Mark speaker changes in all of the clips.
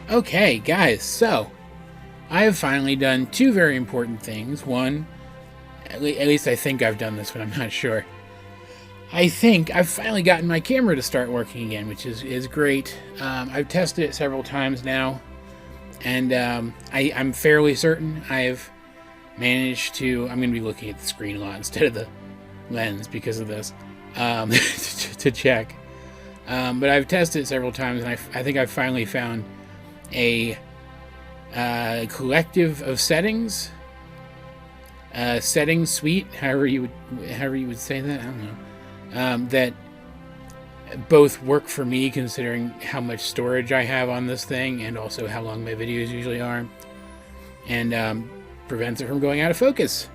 Speaker 1: Okay, guys, so I have finally done two very important things. One, at least I think I've done this, but I'm not sure. I think I've finally gotten my camera to start working again, which is great. I've tested it several times now, and I'm fairly certain I've managed to... I'm going to be looking at the screen a lot instead of the lens because of this, to check. But I've tested it several times, and I think I've finally found a collective of settings, settings suite, however you would say that, I don't know, that both work for me considering how much storage I have on this thing and also how long my videos usually are, and prevents it from going out of focus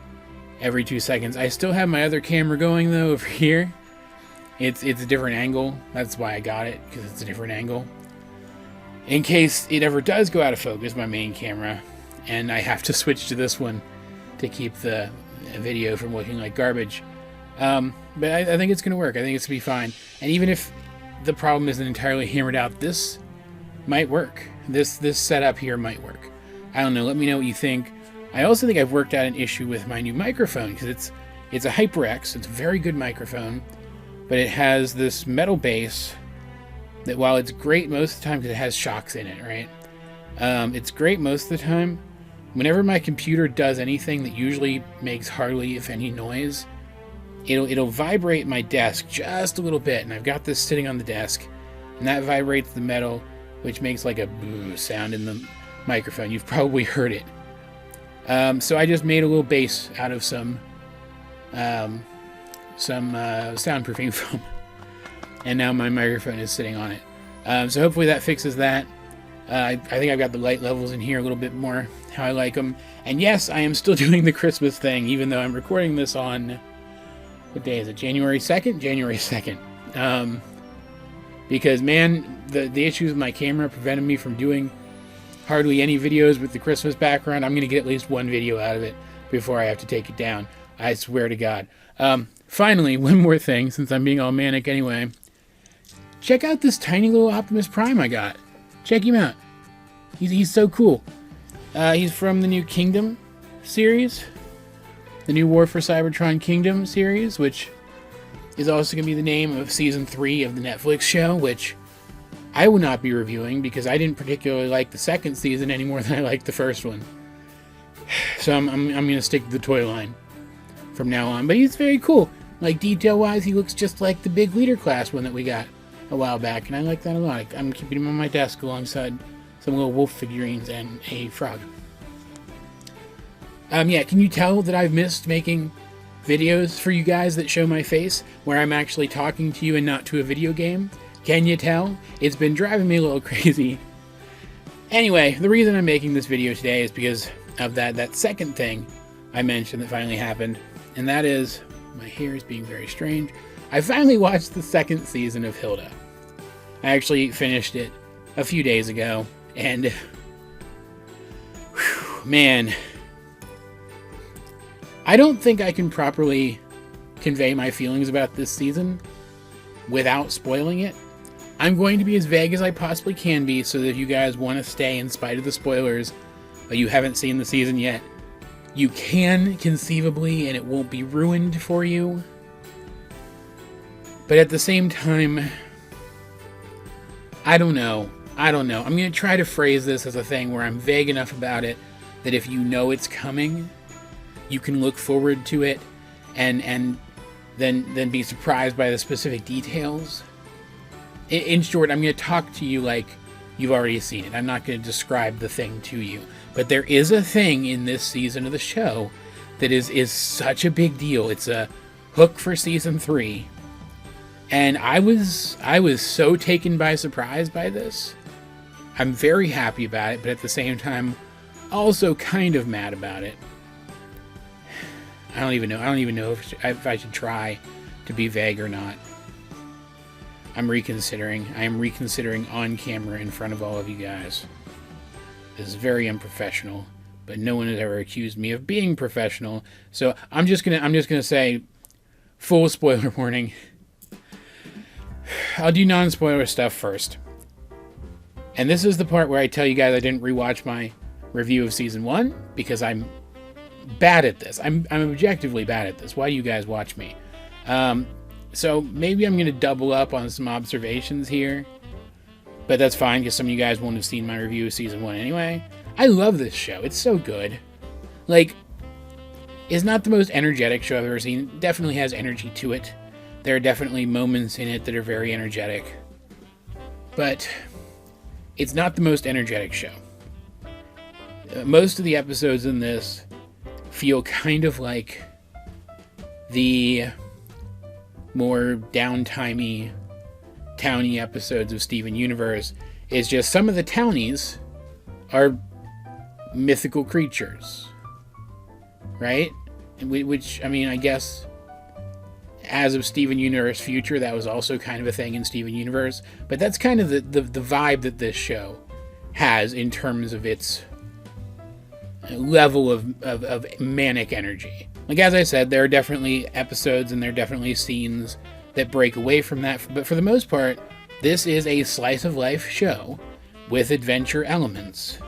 Speaker 1: every 2 seconds. I still have my other camera going though over here. It's a different angle. That's why I got it, because it's a different angle. In case it ever does go out of focus, my main camera, and I have to switch to this one to keep the video from looking like garbage. But I think it's going to work. I think it's going to be fine. And even if the problem isn't entirely hammered out, this might work. This setup here might work. I don't know. Let me know what you think. I also think I've worked out an issue with my new microphone, because it's a HyperX. It's a very good microphone, but it has this metal base that, while it's great most of the time because it has shocks in it, right? It's great most of the time. Whenever my computer does anything that usually makes hardly, if any, noise, it'll vibrate my desk just a little bit, and I've got this sitting on the desk, and that vibrates the metal, which makes like a boo sound in the microphone. You've probably heard it. So I just made a little base out of some soundproofing foam, and now my microphone is sitting on it. So hopefully that fixes that. I think I've got the light levels in here a little bit more how I like them. And yes, I am still doing the Christmas thing, even though I'm recording this on, what day is it? January 2nd? January 2nd. Because, man, the issues with my camera prevented me from doing hardly any videos with the Christmas background. I'm going to get at least one video out of it before I have to take it down. I swear to God. Finally, one more thing, since I'm being all manic anyway. Check out this tiny little Optimus Prime I got. Check him out. He's so cool. He's from the new Kingdom series. The new War for Cybertron Kingdom series, which is also going to be the name of Season 3 of the Netflix show, which I will not be reviewing because I didn't particularly like the second season any more than I liked the first one. So I'm going to stick to the toy line from now on. But he's very cool. Like, detail-wise, he looks just like the big leader class one that we got a while back, and I like that a lot. I'm keeping him on my desk alongside some little wolf figurines and a frog. Yeah, can you tell that I've missed making videos for you guys that show my face, where I'm actually talking to you and not to a video game? Can you tell? It's been driving me a little crazy. Anyway, the reason I'm making this video today is because of that second thing I mentioned that finally happened, and that is, my hair is being very strange, I finally watched the second season of Hilda. I actually finished it a few days ago, and whew, man, I don't think I can properly convey my feelings about this season without spoiling it. I'm going to be as vague as I possibly can be, so that if you guys want to stay in spite of the spoilers, but you haven't seen the season yet, you can conceivably, and it won't be ruined for you. But at the same time, I don't know. I'm going to try to phrase this as a thing where I'm vague enough about it that if you know it's coming, you can look forward to it and then be surprised by the specific details. In short, I'm going to talk to you like you've already seen it. I'm not going to describe the thing to you. But there is a thing in this season of the show that is such a big deal. It's a hook for season 3. And I was so taken by surprise by this. I'm very happy about it, but at the same time, also kind of mad about it. I don't even know if I should try to be vague or not. I am reconsidering on camera in front of all of you guys. This is very unprofessional, but no one has ever accused me of being professional. So I'm just gonna say, full spoiler warning. I'll do non-spoiler stuff first. And this is the part where I tell you guys I didn't rewatch my review of season 1 because I'm bad at this. I'm objectively bad at this. Why do you guys watch me? So maybe I'm going to double up on some observations here. But that's fine because some of you guys won't have seen my review of season 1 anyway. I love this show. It's so good. Like, it's not the most energetic show I've ever seen. It definitely has energy to it. There are definitely moments in it that are very energetic. But it's not the most energetic show. Most of the episodes in this feel kind of like the more downtimey, towny episodes of Steven Universe. It's just some of the townies are mythical creatures, right? Which, I mean, I guess as of Steven Universe Future, that was also kind of a thing in Steven Universe. But that's kind of the vibe that this show has in terms of its level of manic energy. Like, as I said, there are definitely episodes and there are definitely scenes that break away from that. But for the most part, this is a slice of life show with adventure elements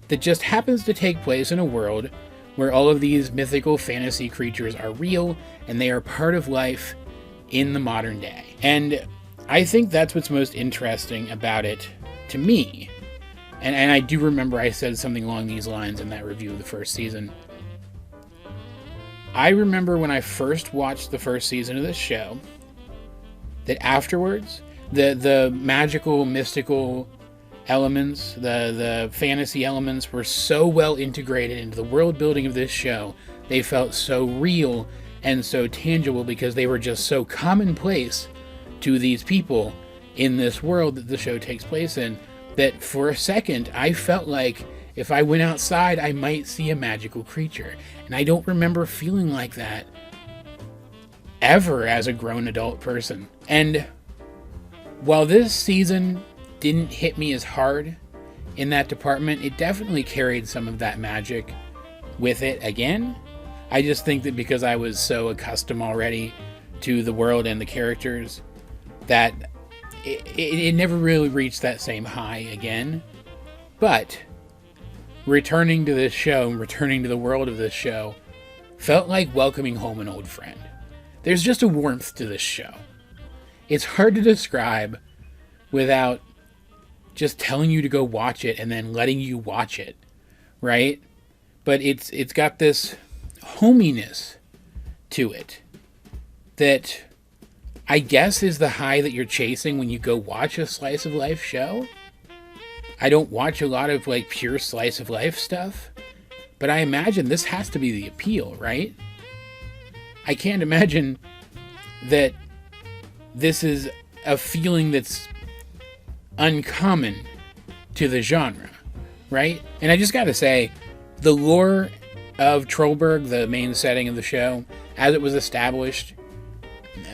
Speaker 1: that just happens to take place in a world where all of these mythical fantasy creatures are real and they are part of life in the modern day. And I think that's what's most interesting about it to me. And I do remember I said something along these lines in that review of the first season. I remember when I first watched the first season of this show, that afterwards, the magical, mystical elements, the fantasy elements were so well integrated into the world building of this show. They felt so real and so tangible because they were just so commonplace to these people in this world that the show takes place in, that for a second I felt like if I went outside I might see a magical creature. And I don't remember feeling like that ever as a grown adult person. And while this season didn't hit me as hard in that department, it definitely carried some of that magic with it again. I just think that because I was so accustomed already to the world and the characters that it never really reached that same high again. But returning to this show, returning to the world of this show, felt like welcoming home an old friend. There's just a warmth to this show. It's hard to describe without just telling you to go watch it and then letting you watch it, right? But it's got this hominess to it that I guess is the high that you're chasing when you go watch a slice of life show. I don't watch a lot of like pure slice of life stuff, but I imagine this has to be the appeal, right? I can't imagine that this is a feeling that's uncommon to the genre, right? And I just gotta say, the lore of Trollberg, the main setting of the show, as it was established,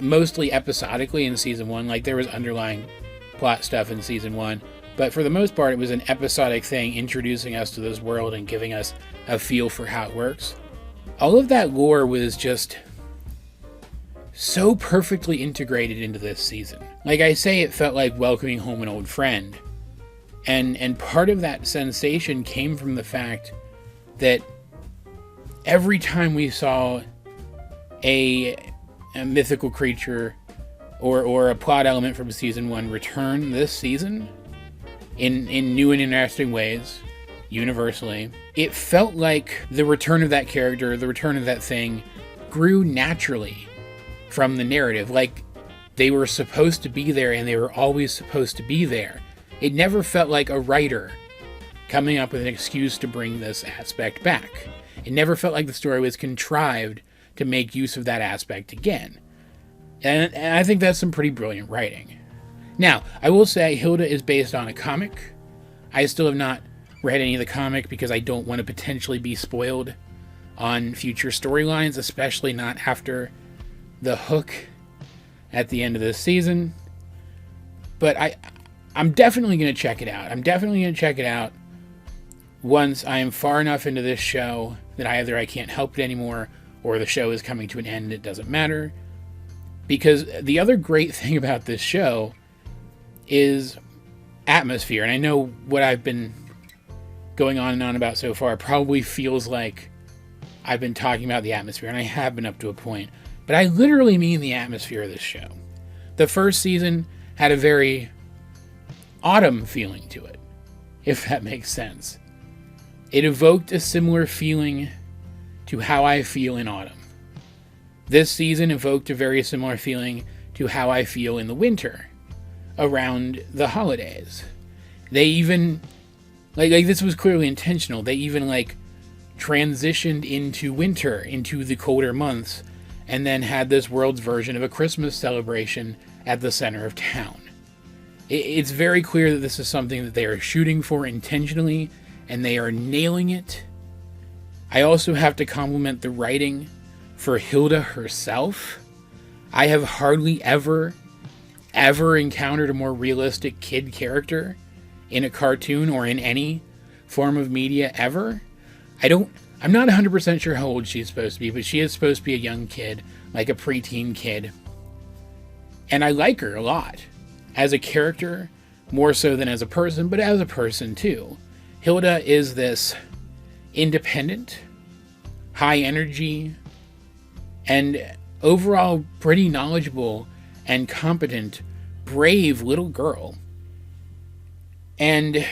Speaker 1: mostly episodically in season 1, like there was underlying plot stuff in season 1, but for the most part it was an episodic thing introducing us to this world and giving us a feel for how it works. All of that lore was just so perfectly integrated into this season. Like I say, it felt like welcoming home an old friend. And part of that sensation came from the fact that every time we saw a mythical creature or a plot element from season 1 return this season in new and interesting ways, universally, it felt like the return of that character, the return of that thing, grew naturally from the narrative. Like they were supposed to be there and they were always supposed to be there. It never felt like a writer coming up with an excuse to bring this aspect back. It never felt like the story was contrived to make use of that aspect again. And I think that's some pretty brilliant writing. Now, I will say Hilda is based on a comic. I still have not read any of the comic because I don't want to potentially be spoiled on future storylines, especially not after the hook at the end of this season. But I'm definitely going to check it out. I'm definitely going to check it out once I am far enough into this show that either I can't help it anymore or the show is coming to an end. It doesn't matter. Because the other great thing about this show is atmosphere. And I know what I've been going on and on about so far probably feels like I've been talking about the atmosphere, and I have been up to a point. But I literally mean the atmosphere of this show. The first season had a very autumn feeling to it, if that makes sense. It evoked a similar feeling to how I feel in autumn. This season evoked a very similar feeling to how I feel in the winter, around the holidays. They even, like this was clearly intentional, they even transitioned into winter, into the colder months, and then had this world's version of a Christmas celebration at the center of town. It's very clear that this is something that they are shooting for intentionally, and they are nailing it. I also have to compliment the writing for Hilda herself. I have hardly ever encountered a more realistic kid character in a cartoon or in any form of media ever. I'm not 100% sure how old she's supposed to be, but she is supposed to be a young kid, like a preteen kid. And I like her a lot. As a character, more so than as a person, but as a person too. Hilda is this independent, high energy, and overall pretty knowledgeable and competent, brave little girl. And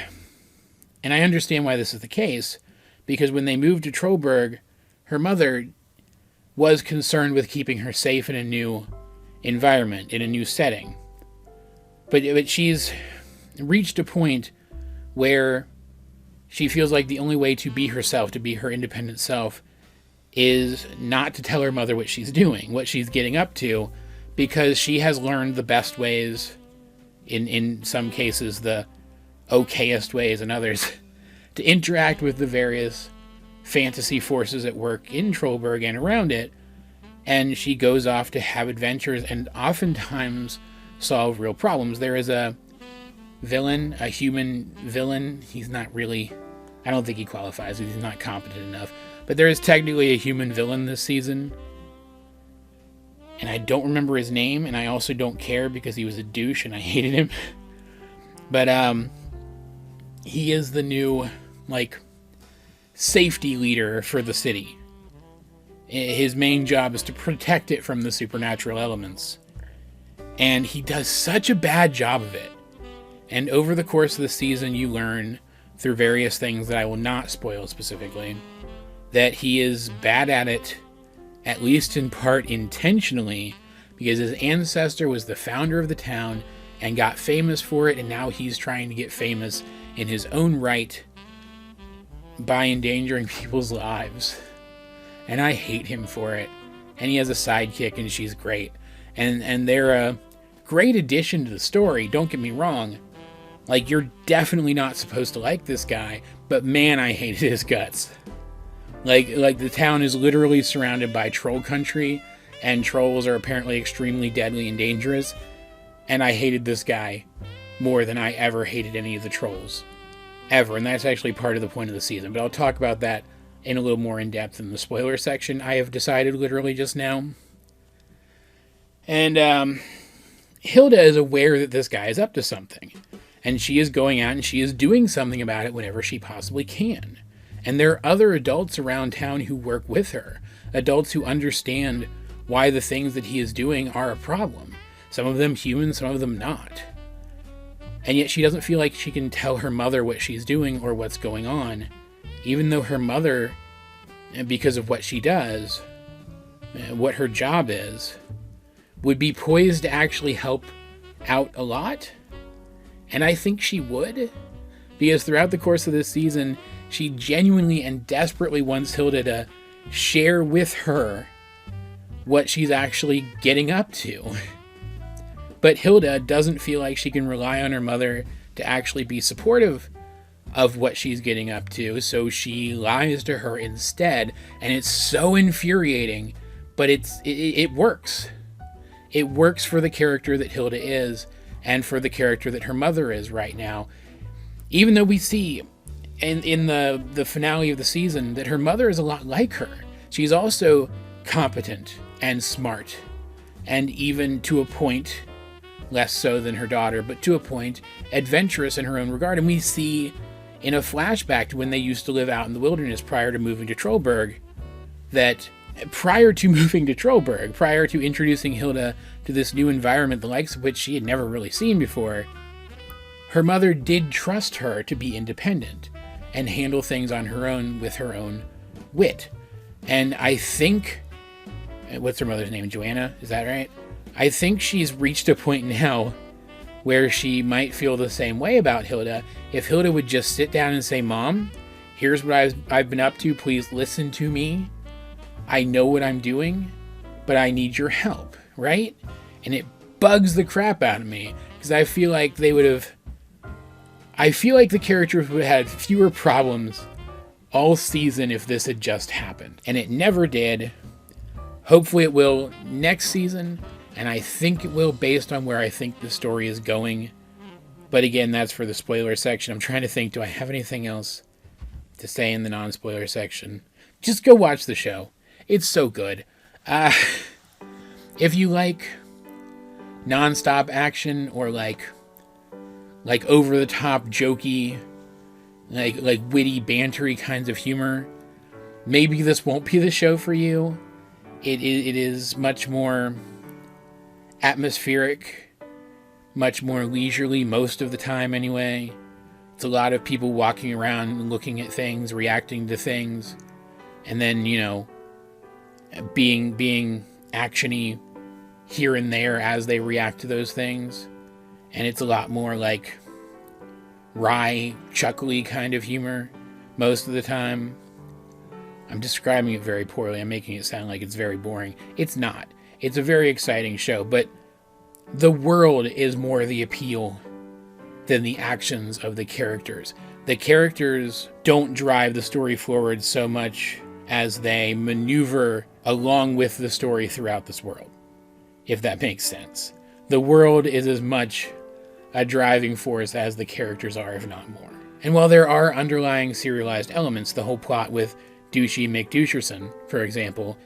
Speaker 1: I understand why this is the case, because when they moved to Trollberg, her mother was concerned with keeping her safe in a new environment, in a new setting. But she's reached a point where she feels like the only way to be herself, to be her independent self, is not to tell her mother what she's doing, what she's getting up to, because she has learned the best ways, in some cases the okayest ways in others, to interact with the various fantasy forces at work in Trollberg and around it, and she goes off to have adventures and oftentimes solve real problems. There is a villain, a human villain. He's not really, I don't think he qualifies, he's not competent enough, but there is technically a human villain this season, and I don't remember his name, and I also don't care because he was a douche and I hated him. But he is the new safety leader for the city. His main job is to protect it from the supernatural elements. And he does such a bad job of it. And over the course of the season, you learn, through various things that I will not spoil specifically, that he is bad at it, at least in part intentionally, because his ancestor was the founder of the town and got famous for it, and now he's trying to get famous in his own right by endangering people's lives. And I hate him for it. And he has a sidekick, and she's great. And they're a great addition to the story, don't get me wrong. You're definitely not supposed to like this guy, but man, I hated his guts. The town is literally surrounded by troll country, and trolls are apparently extremely deadly and dangerous, and I hated this guy more than I ever hated any of the trolls. Ever, and that's actually part of the point of the season, but I'll talk about that in a little more in depth in the spoiler section, I have decided literally just now. And Hilda is aware that this guy is up to something, and she is going out and she is doing something about it whenever she possibly can. And there are other adults around town who work with her, adults who understand why the things that he is doing are a problem. Some of them human, some of them not. And yet she doesn't feel like she can tell her mother what she's doing or what's going on, even though her mother, because of what she does, what her job is, would be poised to actually help out a lot. And I think she would, because throughout the course of this season, she genuinely and desperately wants Hilda to share with her what she's actually getting up to. But Hilda doesn't feel like she can rely on her mother to actually be supportive of what she's getting up to, so she lies to her instead, and it's so infuriating, but it works. It works for the character that Hilda is, and for the character that her mother is right now. Even though we see in the finale of the season that her mother is a lot like her. She's also competent and smart, and even to a point less so than her daughter, but to a point, adventurous in her own regard. And we see in a flashback to when they used to live out in the wilderness prior to moving to Trollberg, that prior to moving to Trollberg, prior to introducing Hilda to this new environment, the likes of which she had never really seen before, her mother did trust her to be independent and handle things on her own with her own wit. And I think, what's her mother's name? Joanna? Is that right? I think she's reached a point now where she might feel the same way about Hilda. If Hilda would just sit down and say, Mom, here's what I've been up to. Please listen to me. I know what I'm doing, but I need your help, right? And it bugs the crap out of me because I feel like the characters would have had fewer problems all season if this had just happened. And it never did. Hopefully it will next season, and I think it will based on where I think the story is going. But again, that's for the spoiler section. I'm trying to think, do I have anything else to say in the non-spoiler section? Just go watch the show. It's so good. If you like non-stop action or like over-the-top jokey, like witty, bantery kinds of humor, maybe this won't be the show for you. It is much more atmospheric, much more leisurely most of the time anyway. It's a lot of people walking around and looking at things, reacting to things, and then, being actiony here and there as they react to those things. And it's a lot more like wry, chuckly kind of humor most of the time. I'm describing it very poorly. I'm making it sound like it's very boring. It's not. It's a very exciting show, but the world is more the appeal than the actions of the characters. The characters don't drive the story forward so much as they maneuver along with the story throughout this world, if that makes sense. The world is as much a driving force as the characters are, if not more. And while there are underlying serialized elements, the whole plot with Douchey McDoucherson, for example,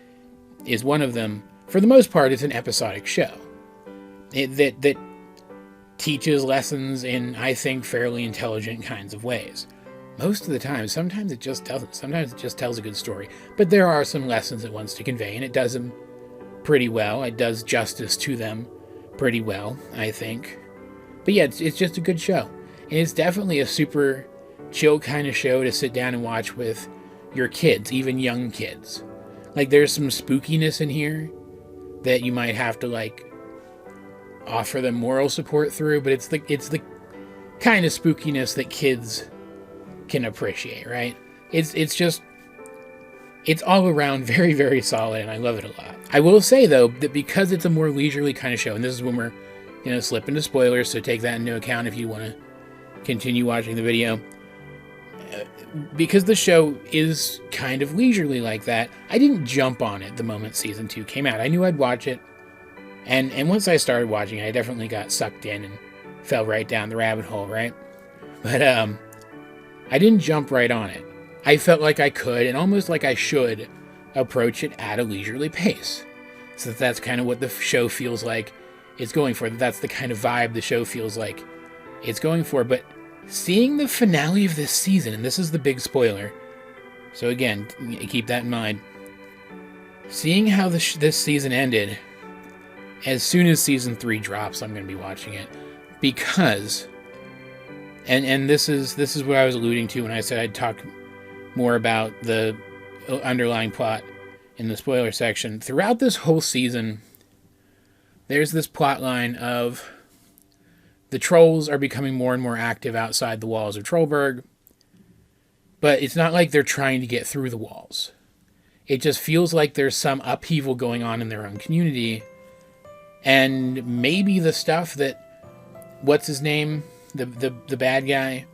Speaker 1: is one of them. For the most part, it's an episodic show that teaches lessons in, I think, fairly intelligent kinds of ways. Most of the time, sometimes it just doesn't. Sometimes it just tells a good story. But there are some lessons it wants to convey, and it does them pretty well. It does justice to them pretty well, I think. But yeah, it's just a good show. And it's definitely a super chill kind of show to sit down and watch with your kids, even young kids. Like, there's some spookiness in here that you might have to, offer them moral support through, but it's the kind of spookiness that kids can appreciate, right? It's all around very, very solid, and I love it a lot. I will say, though, that because it's a more leisurely kind of show, and this is when we're going to slip into spoilers, so take that into account if you want to continue watching the video. Because the show is kind of leisurely like that, I didn't jump on it the moment season 2 came out. I knew I'd watch it, and once I started watching it, I definitely got sucked in and fell right down the rabbit hole, right? But I didn't jump right on it. I felt like I could, and almost like I should, approach it at a leisurely pace. So that's kind of what the show feels like it's going for. That's the kind of vibe the show feels like it's going for. But seeing the finale of this season, and this is the big spoiler, so again, keep that in mind. Seeing how this season ended, as soon as season 3 drops, I'm going to be watching it. Because, and this is what I was alluding to when I said I'd talk more about the underlying plot in the spoiler section. Throughout this whole season, there's this plot line of the trolls are becoming more and more active outside the walls of Trollberg, but it's not like they're trying to get through the walls. It just feels like there's some upheaval going on in their own community, and maybe the stuff that, what's his name, the bad guy,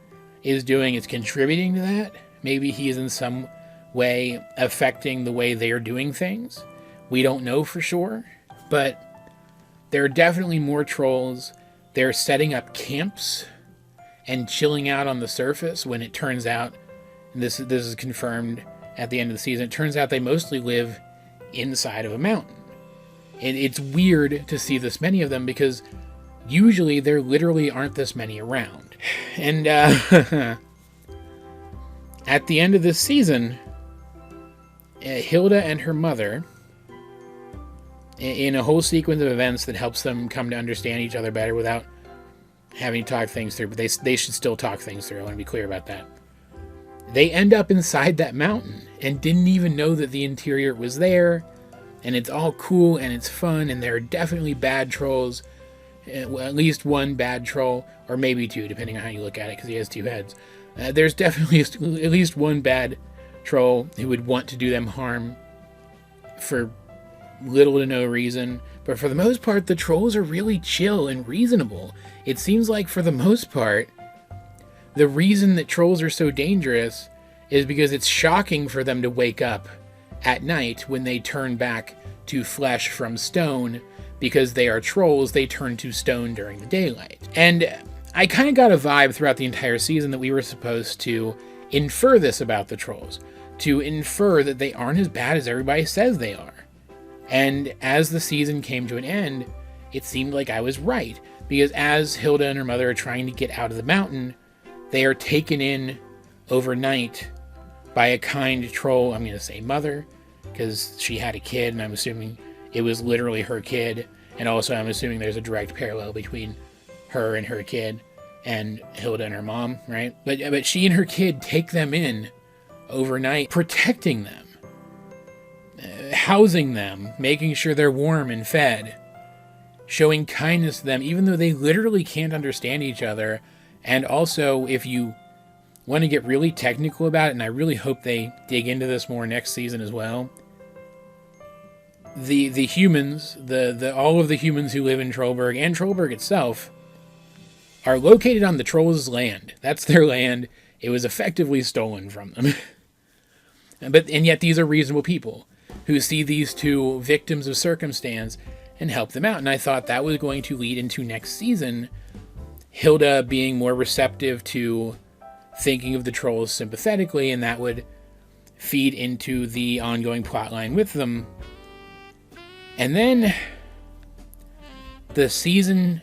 Speaker 1: is doing is contributing to that. Maybe he is in some way affecting the way they're doing things. We don't know for sure, but there are definitely more trolls. They're setting up camps and chilling out on the surface when it turns out, and this is confirmed at the end of the season, it turns out they mostly live inside of a mountain. It's weird to see this many of them because usually there literally aren't this many around. And at the end of this season, Hilda and her mother, in a whole sequence of events that helps them come to understand each other better without having to talk things through, but they should still talk things through, I want to be clear about that. They end up inside that mountain and didn't even know that the interior was there, and it's all cool and it's fun, and there are definitely bad trolls, well, at least one bad troll, or maybe two, depending on how you look at it, because he has two heads. There's definitely at least one bad troll who would want to do them harm for little to no reason, but for the most part, the trolls are really chill and reasonable. It seems like, for the most part, the reason that trolls are so dangerous is because it's shocking for them to wake up at night when they turn back to flesh from stone. Because they are trolls, they turn to stone during the daylight. And I kind of got a vibe throughout the entire season that we were supposed to infer this about the trolls. To infer that they aren't as bad as everybody says they are. And as the season came to an end, it seemed like I was right. Because as Hilda and her mother are trying to get out of the mountain, they are taken in overnight by a kind troll, I'm going to say mother, because she had a kid, and I'm assuming it was literally her kid. And also I'm assuming there's a direct parallel between her and her kid and Hilda and her mom, right? But she and her kid take them in overnight, protecting them, housing them, making sure they're warm and fed, showing kindness to them, even though they literally can't understand each other. And also, if you want to get really technical about it, and I really hope they dig into this more next season as well, the humans, all of the humans who live in Trollberg and Trollberg itself are located on the trolls' land. That's their land. It was effectively stolen from them. And yet these are reasonable people who see these two victims of circumstance and help them out. And I thought that was going to lead into next season, Hilda being more receptive to thinking of the trolls sympathetically, and that would feed into the ongoing plotline with them. And then the season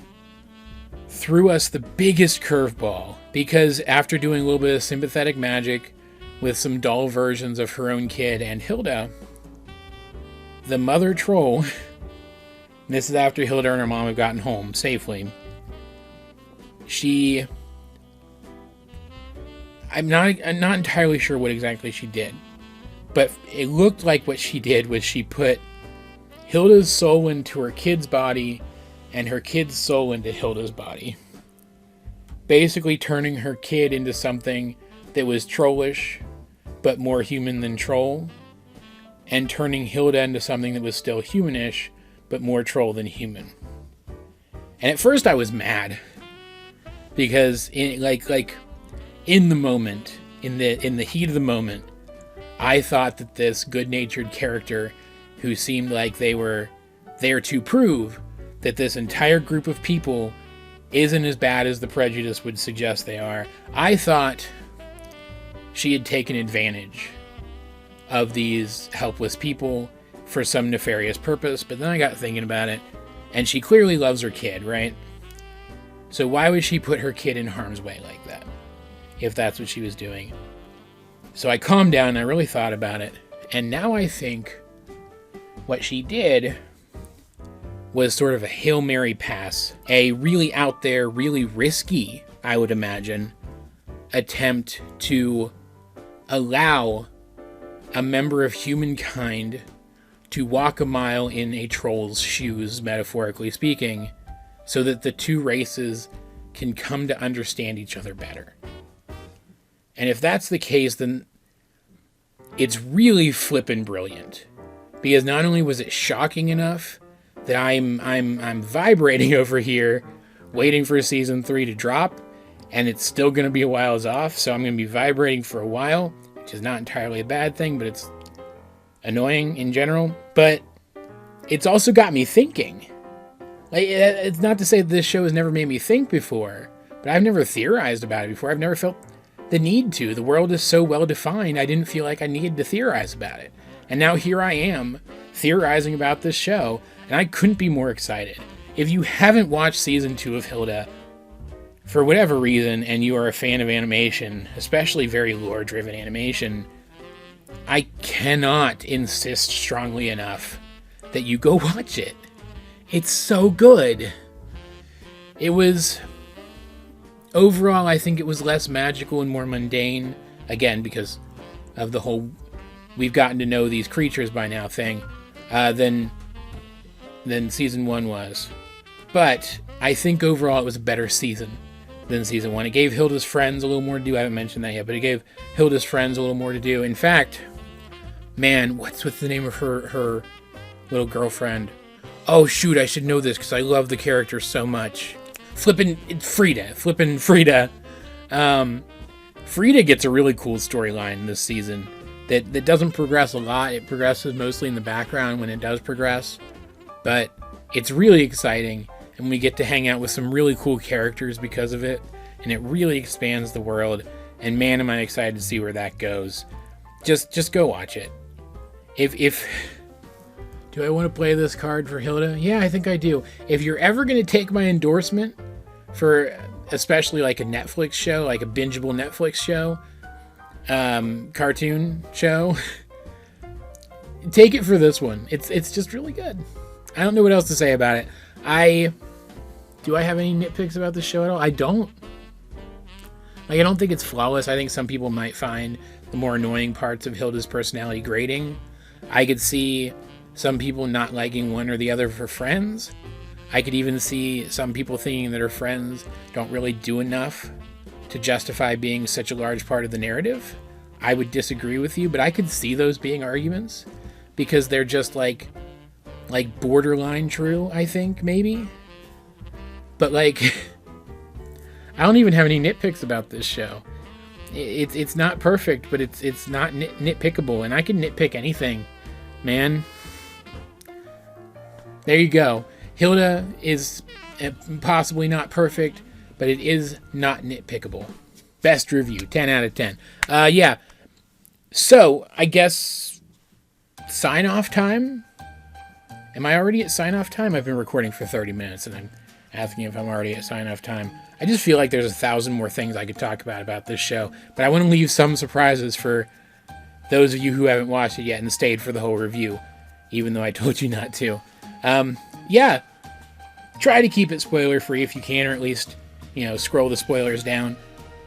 Speaker 1: threw us the biggest curveball, because after doing a little bit of sympathetic magic with some doll versions of her own kid and Hilda, the mother troll, this is after Hilda and her mom have gotten home safely, I'm not entirely sure what exactly she did, but it looked like what she did was she put Hilda's soul into her kid's body and her kid's soul into Hilda's body. Basically turning her kid into something that was trollish, but more human than troll, and turning Hilda into something that was still humanish, but more troll than human. And at first I was mad, because in the moment, in the heat of the moment, I thought that this good-natured character who seemed like they were there to prove that this entire group of people isn't as bad as the prejudice would suggest they are, I thought she had taken advantage of these helpless people for some nefarious purpose. But then I got thinking about it, and she clearly loves her kid, right? So why would she put her kid in harm's way like that, if that's what she was doing? So I calmed down and I really thought about it, and now I think what she did was sort of a Hail Mary pass, a really out there, really risky, I would imagine, attempt to allow a member of humankind to walk a mile in a troll's shoes, metaphorically speaking, so that the two races can come to understand each other better. And if that's the case, then it's really flippin' brilliant. Because not only was it shocking enough that I'm vibrating over here, waiting for season 3 to drop, and it's still going to be a whiles off, so I'm going to be vibrating for a while, which is not entirely a bad thing, but it's annoying in general. But it's also got me thinking. Like, it's not to say that this show has never made me think before, but I've never theorized about it before. I've never felt the need to. The world is so well defined, I didn't feel like I needed to theorize about it. And now here I am, theorizing about this show, and I couldn't be more excited. if you haven't watched season 2 of Hilda, for whatever reason, and you are a fan of animation, especially very lore-driven animation, I cannot insist strongly enough that you go watch it. It's so good. It was... Overall, I think it was less magical and more mundane. Again, because of the whole we've gotten to know these creatures by now thing, than season 1 was. But I think overall it was a better season than season 1. It gave Hilda's friends a little more to do. I haven't mentioned that yet, but it gave Hilda's friends a little more to do. In fact, man, what's the name of her little girlfriend? Oh shoot, I should know this because I love the character so much. Flippin' Frida. Frida gets a really cool storyline this season that doesn't progress a lot. It progresses mostly in the background when it does progress, but it's really exciting, and we get to hang out with some really cool characters because of it, and it really expands the world, and man, am I excited to see where that goes. Just go watch it. If do I want to play this card for Hilda? Yeah, I think I do. If you're ever going to take my endorsement for especially like a Netflix show, like a bingeable Netflix show, cartoon show, take it for this one. It's just really good. I don't know what else to say about it. Do I have any nitpicks about the show at all? I don't. Like, I don't think it's flawless. I think some people might find the more annoying parts of Hilda's personality grating. I could see some people not liking one or the other for friends. I could even see some people thinking that her friends don't really do enough to justify being such a large part of the narrative. I would disagree with you, but I could see those being arguments because they're just like borderline true, I think, maybe. But like, I don't even have any nitpicks about this show. It's not perfect, but it's not nitpickable, and I can nitpick anything, man. There you go. Hilda is possibly not perfect, but it is not nitpickable. Best review, 10 out of 10. Yeah. So, I guess sign-off time? Am I already at sign-off time? I've been recording for 30 minutes, and I'm asking if I'm already at sign-off time. I just feel like there's 1,000 more things I could talk about this show, but I want to leave some surprises for those of you who haven't watched it yet and stayed for the whole review, even though I told you not to. Yeah, try to keep it spoiler-free if you can, or at least, scroll the spoilers down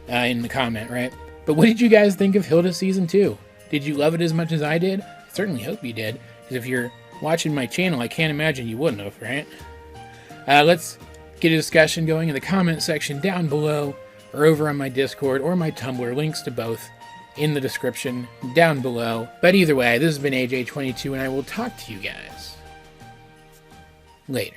Speaker 1: in the comment, right? But what did you guys think of Hilda Season 2? Did you love it as much as I did? I certainly hope you did, because if you're watching my channel, I can't imagine you wouldn't have, right? Let's get a discussion going in the comment section down below, or over on my Discord or my Tumblr. Links to both in the description down below. But either way, this has been AJ22, and I will talk to you guys later.